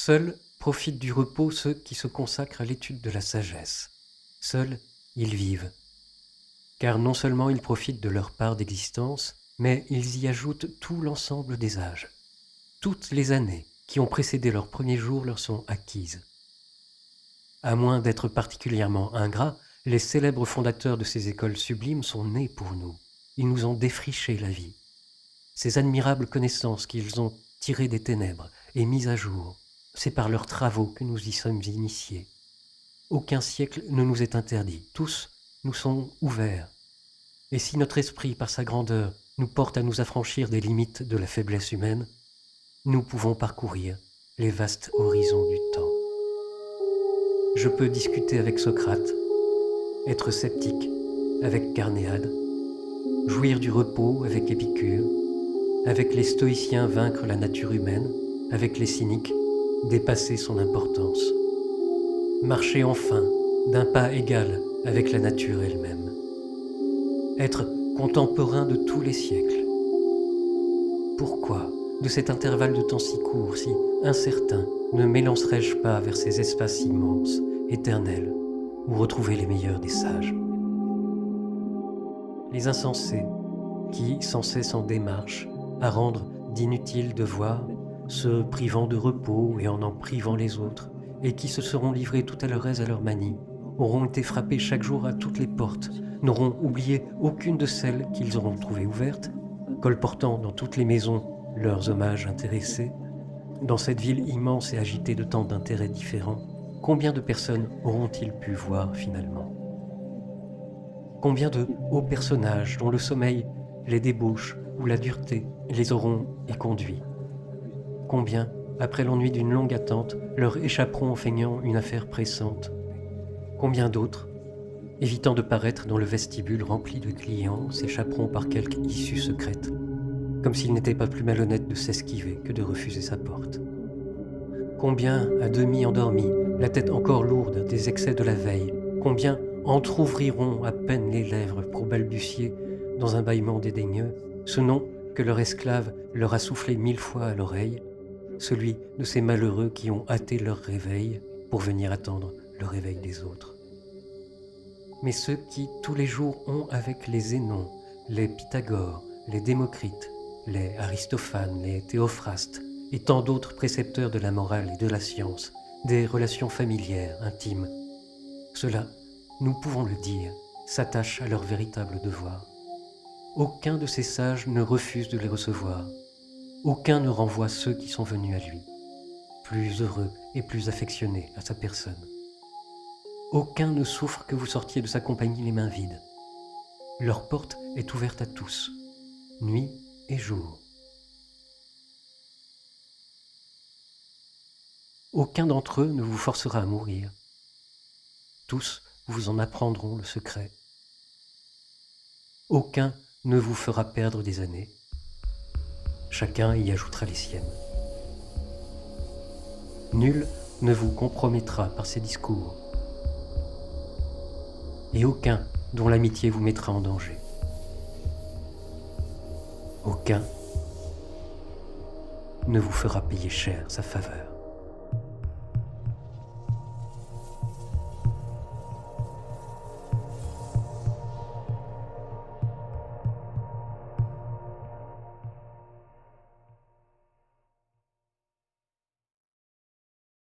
Seuls profitent du repos ceux qui se consacrent à l'étude de la sagesse. Seuls, ils vivent. Car non seulement ils profitent de leur part d'existence, mais ils y ajoutent tout l'ensemble des âges. Toutes les années qui ont précédé leurs premiers jours leur sont acquises. À moins d'être particulièrement ingrats, les célèbres fondateurs de ces écoles sublimes sont nés pour nous. Ils nous ont défriché la vie. Ces admirables connaissances qu'ils ont tirées des ténèbres et mises à jour, c'est par leurs travaux que nous y sommes initiés. Aucun siècle ne nous est interdit, tous nous sont ouverts. Et si notre esprit, par sa grandeur, nous porte à nous affranchir des limites de la faiblesse humaine, nous pouvons parcourir les vastes horizons du temps. Je peux discuter avec Socrate, être sceptique avec Carnéade, jouir du repos avec Épicure, avec les stoïciens vaincre la nature humaine, avec les cyniques dépasser son importance, marcher enfin d'un pas égal avec la nature elle-même, être contemporain de tous les siècles. Pourquoi, de cet intervalle de temps si court, si incertain, ne m'élancerais-je pas vers ces espaces immenses, éternels, où retrouver les meilleurs des sages? Les insensés, qui, sans cesse en démarche, à rendre d'inutiles devoirs, se privant de repos et en privant les autres, et qui se seront livrés tout à leur aise à leur manie, auront été frappés chaque jour à toutes les portes, n'auront oublié aucune de celles qu'ils auront trouvées ouvertes, colportant dans toutes les maisons leurs hommages intéressés. Dans cette ville immense et agitée de tant d'intérêts différents, combien de personnes auront-ils pu voir finalement? Combien de hauts personnages dont le sommeil, les débauches ou la dureté les auront éconduits? Combien, après l'ennui d'une longue attente, leur échapperont en feignant une affaire pressante? Combien d'autres, évitant de paraître dans le vestibule rempli de clients, s'échapperont par quelque issue secrète, comme s'il n'était pas plus malhonnête de s'esquiver que de refuser sa porte? Combien, à demi endormis, la tête encore lourde des excès de la veille, combien entr'ouvriront à peine les lèvres pour balbutier, dans un bâillement dédaigneux, ce nom que leur esclave leur a soufflé 1000 fois à l'oreille, celui de ces malheureux qui ont hâté leur réveil pour venir attendre le réveil des autres. Mais ceux qui, tous les jours, ont avec les Zénons, les Pythagore, les Démocrites, les Aristophanes, les Théophrastes, et tant d'autres précepteurs de la morale et de la science, des relations familières, intimes, ceux-là, nous pouvons le dire, s'attachent à leur véritable devoir. Aucun de ces sages ne refuse de les recevoir. Aucun ne renvoie ceux qui sont venus à lui, plus heureux et plus affectionnés à sa personne. Aucun ne souffre que vous sortiez de sa compagnie les mains vides. Leur porte est ouverte à tous, nuit et jour. Aucun d'entre eux ne vous forcera à mourir. Tous vous en apprendront le secret. Aucun ne vous fera perdre des années. Chacun y ajoutera les siennes. Nul ne vous compromettra par ses discours, et aucun dont l'amitié vous mettra en danger. Aucun ne vous fera payer cher sa faveur.